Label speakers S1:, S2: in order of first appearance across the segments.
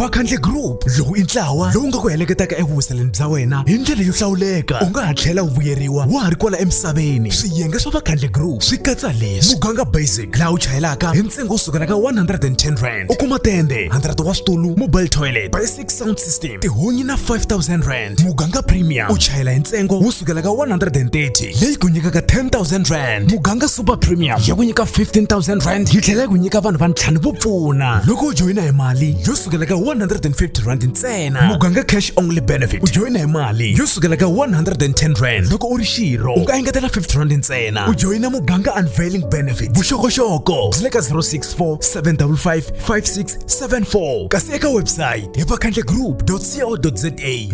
S1: Vakhandle Group lowu i ntlawa lowu nga ku heleketaka evuwiseleni bya wena hi ndlela yo hlawuleka. U nga ha tlhela u vuyeriwa wa ha ri kwala emisaveni. Swiyenge swa Vakhandle Group swi katsa leswi: muganga basic laha u chayelaka hi ntsengo wo sukela ka 110 rand. U kuma tende 100 wa switulu, mobile toilet, basic sound system, tihunyi na 5000 rand. Muganga premium u chayela hi ntsengo wo sukela ka 130 leyi ku nyikaka 10,000 rand. Muganga super premium ya ku nyika 15,000 rand yi tlhela ku nyika vanhu va ntlhanu vo pfuna loko u joyina hi mali yo sukela ka 150 rand ntsena. Muganga cash only benefit u joyina hi mali yo sukela ka 110 rand. Loko u ri xirho u nga engetela 50 rand ntsena. U joyina muganga unveiling benefit. Vuxokoxoko byi le ka 064 755 5674 kasi eka website hi vakhandlegroup.co.za.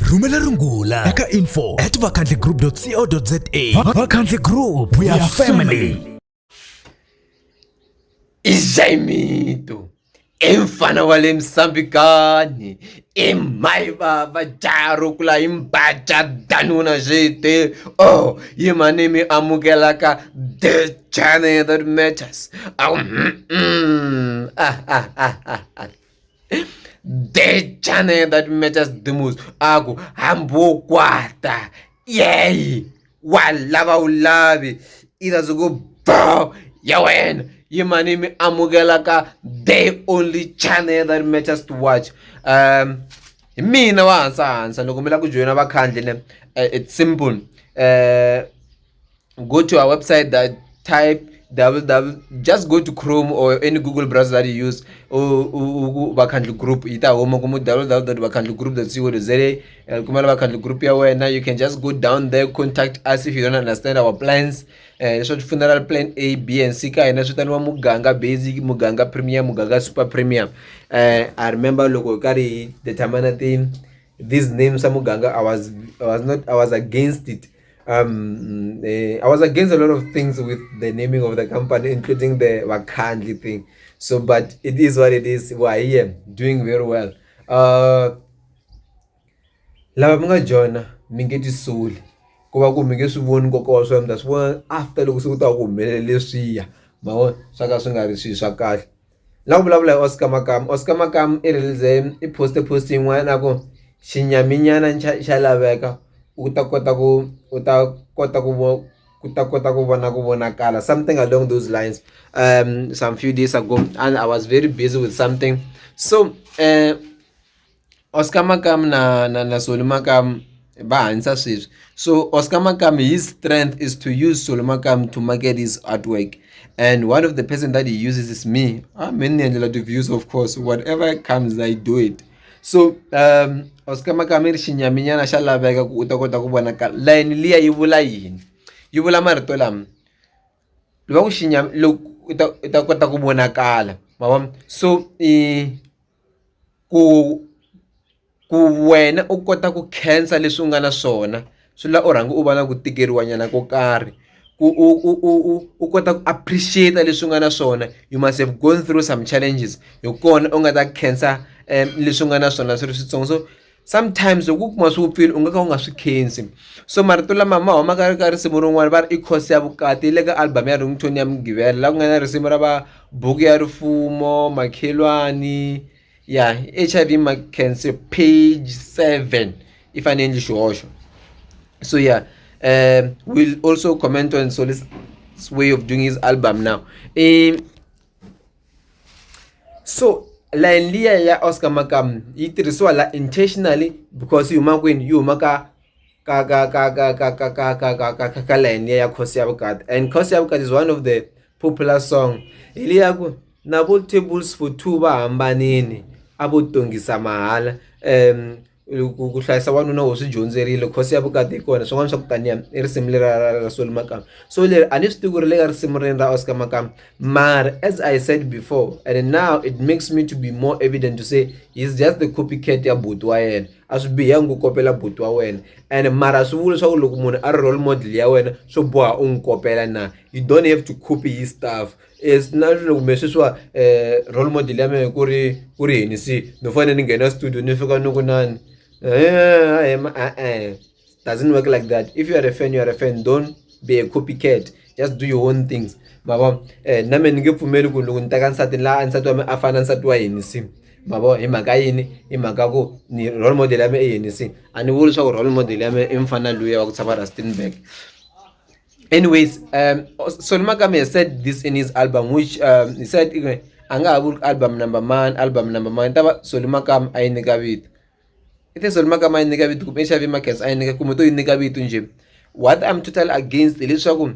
S1: Rhumela rungula eka info@vakhandlegroup.co.za. Vakhandle Group, we are family.
S2: Ijaimito emfana wale msambikani emaibaba jarukula imbaja danuna jete yemanemi amukelaka the channel that matters. The channel that matters the most. Aku hambo kwata yay walava ulavi idazugo bow yawen yemanimi amugelaka the only channel that matters to watch. Mina wansa loko mila ku joina Vakhandle it's simple. Go to our website, that type just go to Chrome or any Google browser that you use. Vakhandle Group ita homa kumu www.vakhandlegroup.co.za. Kumala Vakhandle Group ya wena. You can just go down there, contact us if you don't understand our plans. So funeral plan A, B and C ka ina sutaniwa muganga basic, muganga premium, muganga super premium. I remember logo kari determine thing these names sa muganga I was against it. I was against a lot of things with the naming of the company, including the Vakhandle thing. So, but it is what it is. We're here doing very well. Lava mga John, mingeti soul. Kuba ku minge suvoni nkoka wa swona that's why after loko se ku ta ku humelele swiya ma swa ka swi nga ri swi swa kahle. La ku vulavula hi Oscar Makam i release i post yin'wana ku xinyaminyana xa laveka u ta kota ku vonakala, something along those lines. Some few days ago, and I was very busy with something. So Oscar Makam na Soli Makam ba hansa sweswi. So Oscar Makam, his strength is to use Soli Makam to market his artwork, and one of the person that he uses is me. Many and a lot of views, of course. Whatever comes, I do it. So Oscar Makam ri xinyaminyana xa laveka ku u ta kota ku vonaka line liya yi vula yini, yi vula marito lama loko loko u ta kota ku vonakala ma. So ku wena u kota ku khensa leswi u nga na swona swi la u rhanga u va na ku tikeriwa nyana ko karhi ku u kota ku appreciate leswi u nga na swona. You must have gone through some challenges hi kona u nga ta khensa leswi u nga na swona swi ri switsongo. So sometimes loko u kuma swi vupfile u nga ka u nga swi khensi. So marito lama ma huma ka risimu rin'wana va ri i khosi ya vukati le ka album ya ringtone ya Mugivela la ku nga na risimu ra va buku ya rifumo, makhelwani ya HIV Mackenzie page 7 if I name xihoxo. So yeah, we'll also comment on Soli's way of doing his album now. So line liya ya Oscar Makam yi tirhisiwa la intentionally because yi huma kwini, yi huma ka line ya khosi ya vukati, and khosi ya vukati is one of the popular song. Iliya ku na vo tables for two va hambanini a vo tongisa mahala ku hlayisa wanuna wo swi dyondzerile. Khosi ya vukati hi kona swin'wana swa ku taniya i risimu leri ra Soli Makam. So leri a ni swi tivi ku ri le ka risimu rini ra Oscar Makam, mara as I said before, and now it makes me to be more evident to say he's just the copycat ya buti wa yena. A swi bihangi ku kopela buti wa wena, and mara swi vula swa ku loko munhu a ri role model ya wena swo boha u n'wi kopela na. You don't have to copy his stuff. It's not loko me sweswiwa role model ya mina ku ri yini si no fanele ni nghena studio ni fika ni ku nani doesn't work like that. If you are a fan, you are a fan. Don't be a copycat. Just do your own things. Mama, na me nge pfumeli ku loko ni teka nsati la nsati wa me a fana nsati wa yini si mabo hi mhaka yini hi mhaka ku ni role model ya me ANC a ni vuli leswaku role model ya me i mfana luya wa ku tshama Rustenburg. Anyways, Solly Makam has said this in his album, which he said anga abul album number man taba Solly Makam ayinika vito. Ithe Solly Makam ayinika vito kumbe HIV Markets ayinika kumbe to yinika vito nje. What I'm totally against leswaku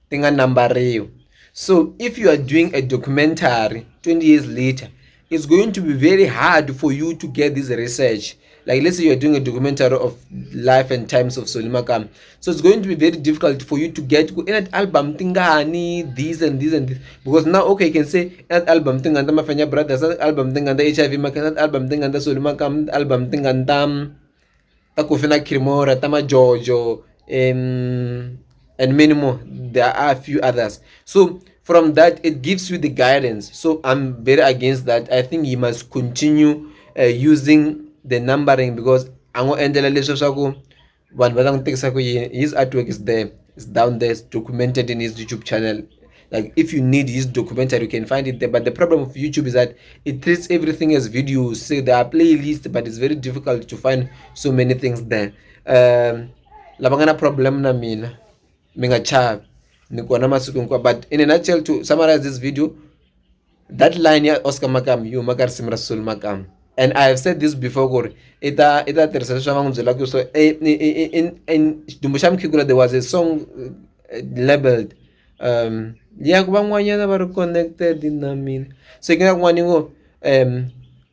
S2: tinga numberiwa. So if you are doing a documentary 20 years later, it's going to be very hard for you to get this research. Like let's say you're doing a documentary of life and times of Solly Makam. So it's going to be very difficult for you to get in that album tingani this and this and this. Because now okay you can say that album tinganda Mafenya Brothers, that album tinganda HIV Market, that album tinganda Solly Makam, album tinganda Takufina Kirimora, Tama Jojo, and many more. There are a few others. So from that it gives you the guidance. So I'm very against that. I think you must continue using the numbering, because ango endela leswo swa ku vanhu va langu tekisa ku his artwork is there, it's down there, it's documented in his YouTube channel. Like if you need his documentary you can find it there, but the problem of YouTube is that it treats everything as videos. So there are playlists, but it's very difficult to find so many things there. Lava nga na problem na mina mi nga chavi ni kona masiku hinkwawo. But in a nutshell, to summarize this video, that line ya Oscar Makam you maka risimu ra Solly Makam, and I have said this before, ita tirhisa swa vanhu byela ku so in xidumbu xa Mkhikula there was a song labeled ya ku van'wanyana va ri connected na mina. So ke nga kun'wana ngo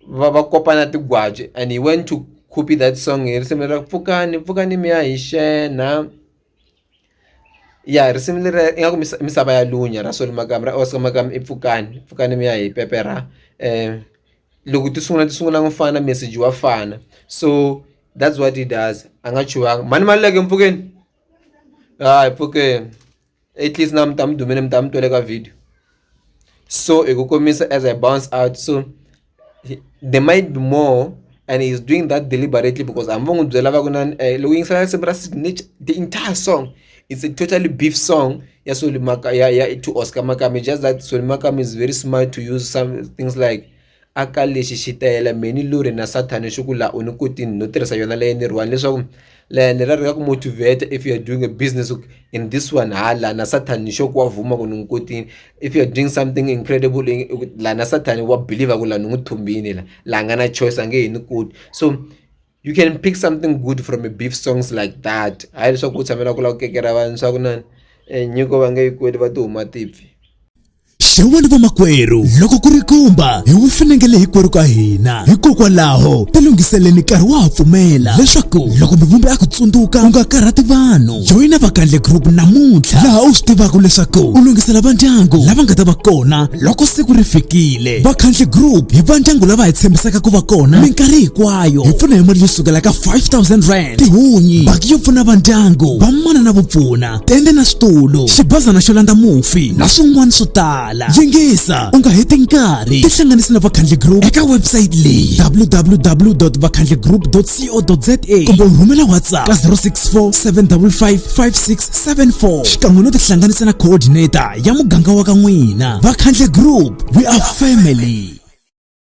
S2: va kopana tigwaji, and he went to copy that song hi risimu ra pfukani mi ya hi xena. Yeah, risimu leri ingaku misava ya lunya ra Solly Makam ra Oscar Makam i pfukani mi ya hi pepera. Loko ti sungula ngofana message wa fana. So that's what he does. Anga chuwanga mani maleke mpfukeni pfukeni at least na mtamdumene mtamtoleka video. So ekukomisa as I bounce out. So there might be more, and he's doing that deliberately because I'm going to looking signature. The entire song is a totally beef song. Yeah, Solly Makam to Oscar Makam. It's just that Solly Makam is very smart to use some things like akale shishitela meni lure na satani shukula unukutin no tirisa yona le ni rwan leswaku le ra ku motivate if you are doing a business in this one hala na satani shoku wa vuma ku nukutin. If you are doing something incredible la na satani wa believe ku la nunguthumbini la ngana choice ange inukuti. So you can pick something good from a beef songs like that. I leswaku utsamela ku la ku kekera vanhu swa ku nani nyiko va nge ikweli va ti huma tipfi.
S1: Xewani va makwerhu, loko ku ri kumba hi wu finengele hikwerhu ka hina, hikokwalaho tilunghiseleni nkarhi wa pfumela leswaku loko mivumbi a ku tsundzuka u nga karhati vanhu. Joyina Vakhandle Group namuntlha, laha u swi tivaka leswaku u lunghisela vandyangu lava nga ta va kona loko siku ri fikile. Vakhandle Group hi vandyangu lava hi tshembisaka ku va kona minkarhi hinkwayo. Hi pfuna hi mali yo sukela ka 5,000 rand, tihunyi, baki yo pfuna vandyangu, vamana na vupfuna, tende na switulu, xibazana xo landza mufi na swin'wana swo tala. Yingisa u nga heti nkarhi, tihlanganisi na Vakhandle Group eka website leyi www.vakhandlegroup.co.za kumbe u rhumela WhatsApp ka 064 755 5674 xikan'we no tihlanganisa na coordinator ya muganga wa ka n'wina. Vakhandle Group, we are family.